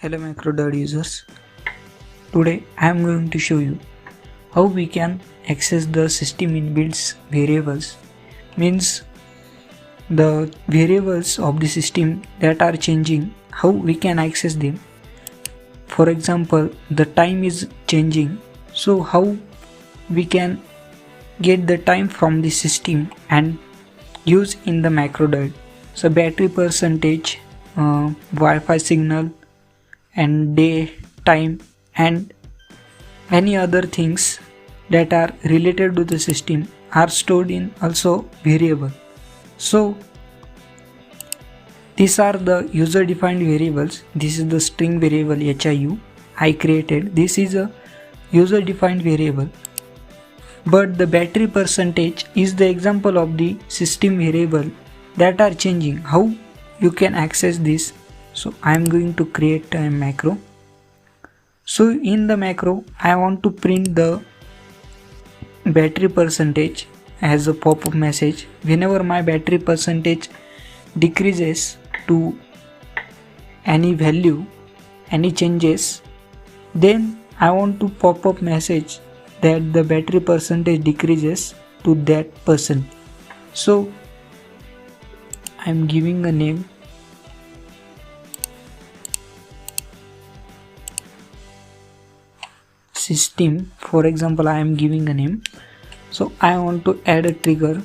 Hello MacroDAD users. Today I am going to show you how we can access the system inbuilt variables, means the variables of the system that are changing, how we can access them. For example, the time is changing, so how we can get the time from the system and use in the MacroDAD. So battery percentage, Wi-Fi signal, and day, time, and any other things that are related to the system are stored in also variable. So these are the user defined variables. This is the string variable HIU I created. This is a user defined variable, but the battery percentage is the example of the system variable that are changing. How you can access this? So I am going to create a macro. So in the macro I want to print the battery percentage as a pop-up message. Whenever my battery percentage decreases to any value, any changes, then I want to pop-up message that the battery percentage decreases to that percent. So I am giving a name system. For example, I am giving a name. So I want to add a trigger.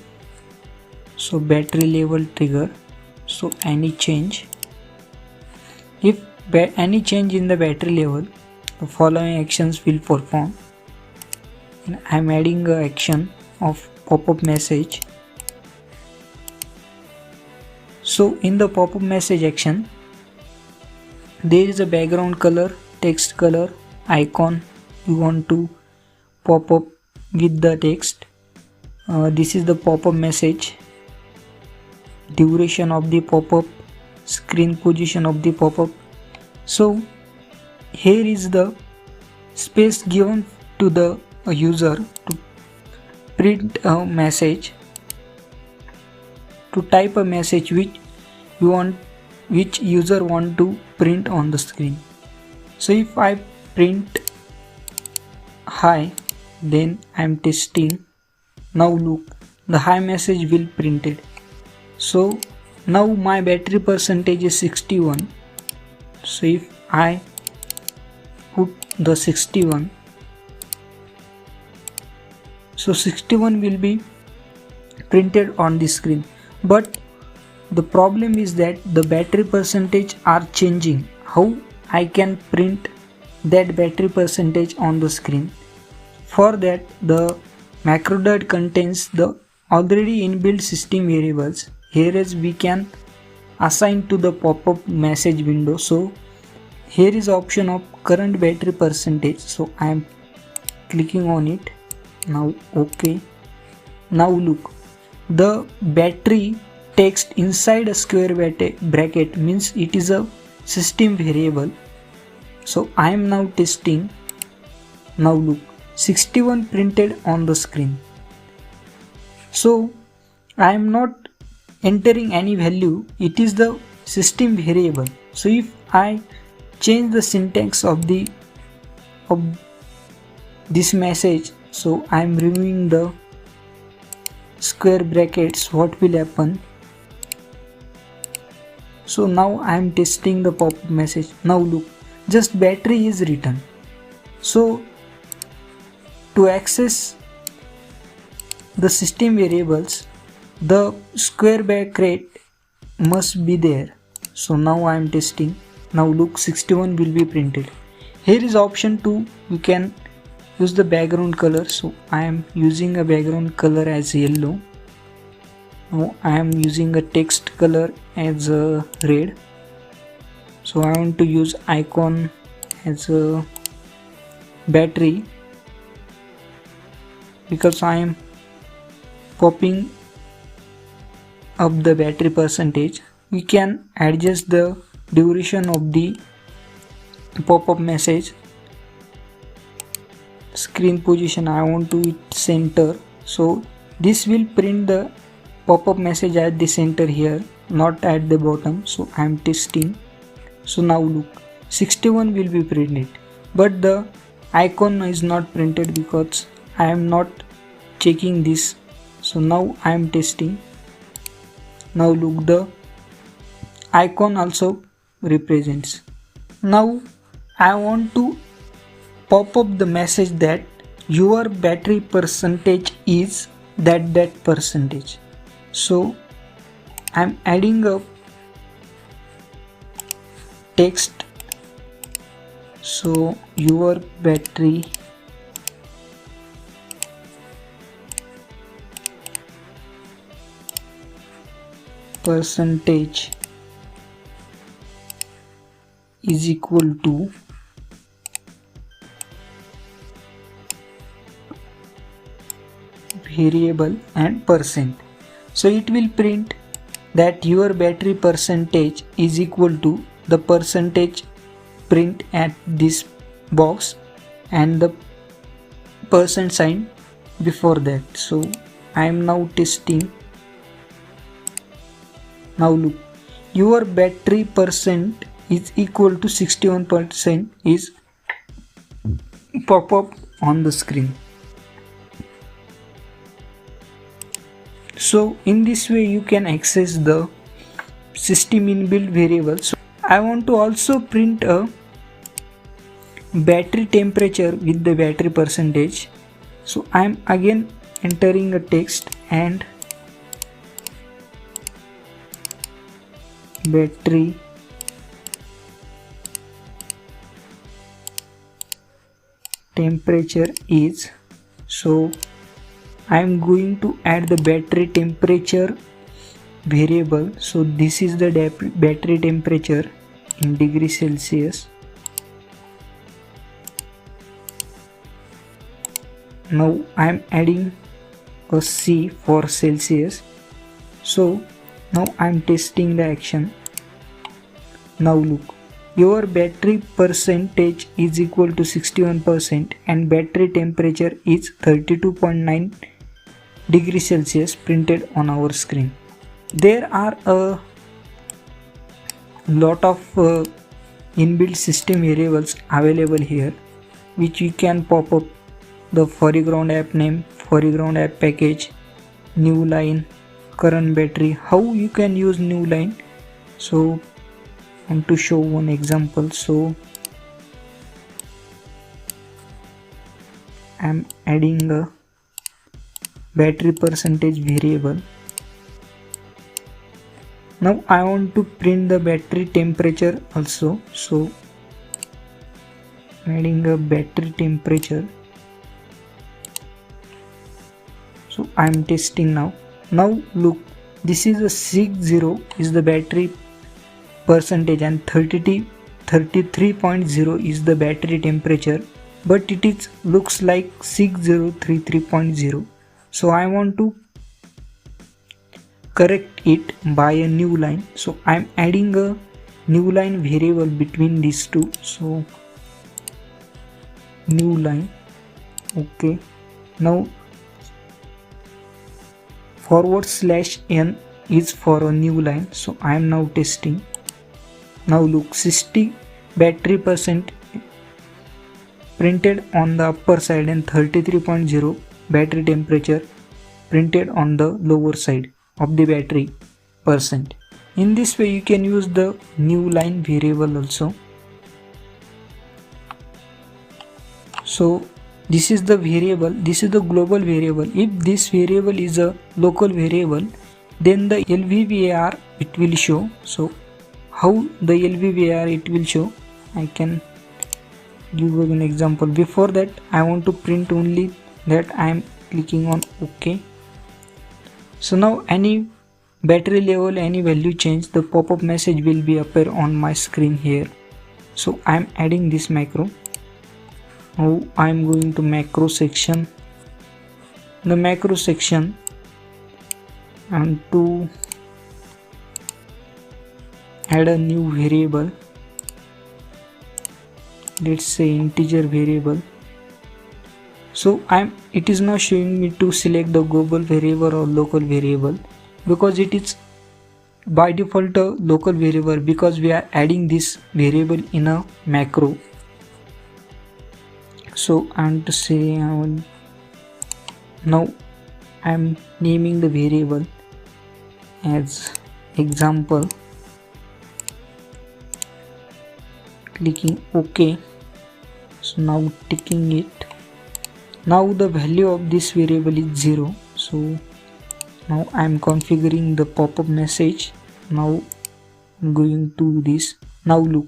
So battery level trigger. So any change. If any change in the battery level, the following actions will perform. And I am adding an action of pop-up message. So in the pop-up message action, there is a background color, text color, icon you want to pop up with the text. This is the pop-up message, duration of the pop-up, screen position of the pop-up. So here is the space given to the user to print a message, to type a message which user want to print on the screen. So if I print hi, then I am testing. Now look, the hi message will printed. So now my battery percentage is 61. So if I put the 61, so 61 will be printed on the screen. But the problem is that the battery percentage are changing. How I can print that battery percentage on the screen? For that, the MacroDAD contains the already inbuilt system variables. Here is we can assign to the pop-up message window. So here is option of current battery percentage. So I am clicking on it. Now OK. Now look, the battery text inside a square bracket means it is a system variable. So I am now testing. Now look, 61 printed on the screen. So I am not entering any value, it is the system variable. So if I change the syntax of this message, so I am removing the square brackets, what will happen? So now I am testing the pop-up message. Now look, just battery is written. So to access the system variables, the square bracket must be there. So now I am testing. Now look, 61 will be printed. Here is option 2, you can use the background color. So I am using a background color as yellow. Now I am using a text color as red. So I want to use icon as a battery, because I am popping up the battery percentage. We can adjust the duration of the pop-up message. Screen position, I want to hit center. So this will print the pop-up message at the center here, not at the bottom. So I am testing. So now look, 61 will be printed, but the icon is not printed because I am not checking this. So now I am testing. Now look, the icon also represents. Now I want to pop up the message that your battery percentage is that percentage. So I'm adding a text. So your battery percentage is equal to variable and percent. So it will print that your battery percentage is equal to the percentage print at this box and the percent sign before that. So I am now testing. Now look, your battery percent is equal to 61% is pop up on the screen. So in this way you can access the system inbuilt variables. So I want to also print a battery temperature with the battery percentage. So I am again entering a text and battery temperature is, so I am going to add the battery temperature variable. So this is the battery temperature in degrees Celsius. Now I am adding a C for Celsius. So now I am testing the action. Now look, your battery percentage is equal to 61% and battery temperature is 32.9 degrees Celsius printed on our screen. There are a lot of inbuilt system variables available here, which you can pop up: the foreground app name, foreground app package, new line, current battery. How you can use new line? So I want to show one example. So I am adding a battery percentage variable. Now I want to print the battery temperature also. So I'm adding a battery temperature. So I am testing now. Now look, this is a 60 is the battery percentage and 33.0 is the battery temperature, but it is looks like 6033.0. So I want to correct it by a new line. So I am adding a new line variable between these two. So new line. Okay, now /n is for a new line. So I am now testing. Now look, 60 battery percent printed on the upper side and 33.0 battery temperature printed on the lower side of the battery percent. In this way you can use the new line variable also. So this is the variable, this is the global variable. If this variable is a local variable, then the LVVAR it will show. So how the LVVAR it will show, I can give an example. Before that I want to print only that. I am clicking on OK. So now any battery level, any value change, the pop-up message will be appear on my screen here. So I am adding this macro. Now I am going to macro section. The macro section, and to add a new variable, let's say integer variable. So it is now showing me to select the global variable or local variable, because it is by default a local variable because we are adding this variable in a macro. So I want to say now I am naming the variable as example, clicking OK. So now ticking it. Now the value of this variable is 0. So now I am configuring the pop-up message. Now I'm going to this. Now look,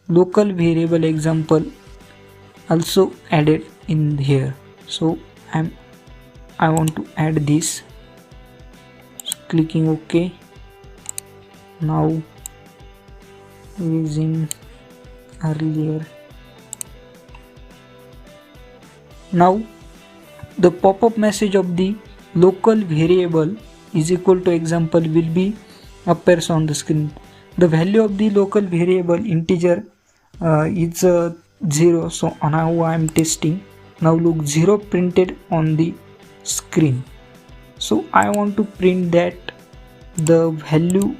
local variable example also added in here. So I want to add this. So clicking OK. Now using earlier. Now the pop-up message of the local variable is equal to example will be appears on the screen. The value of the local variable integer is 0. So now I am testing. Now look, 0 printed on the screen. So I want to print that the value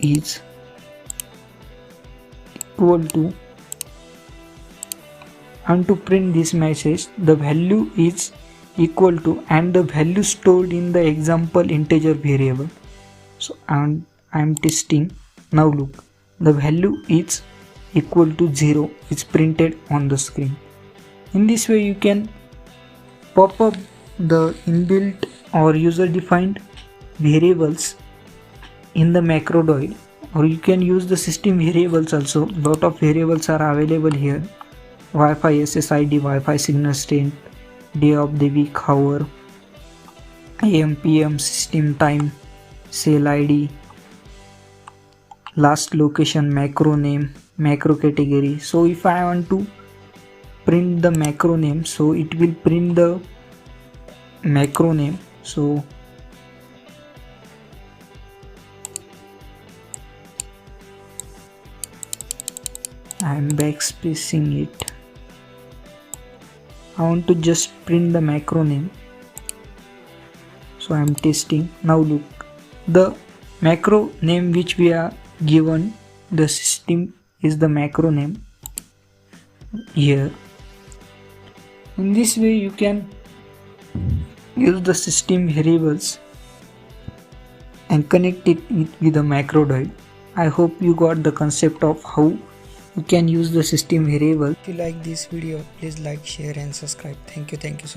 is equal to, and to print this message the value is equal to and the value stored in the example integer variable. So I am testing. Now look, the value is equal to 0 is printed on the screen. In this way you can pop up the inbuilt or user defined variables in the macrodoid, or you can use the system variables also. Lot of variables are available here. Wi-Fi SSID, Wi-Fi signal strength, day of the week, hour, AM PM, system time, cell ID, last location, macro name, macro category. So if I want to print the macro name, so it will print the macro name. So I am backspacing it. I want to just print the macro name. So I am testing. Now look, the macro name which we are given, the system is the macro name here. In this way you can use the system variables and connect it with the macrodoid. I hope you got the concept of how you can use the system variable. If you like this video, please like, share and subscribe. Thank you so much.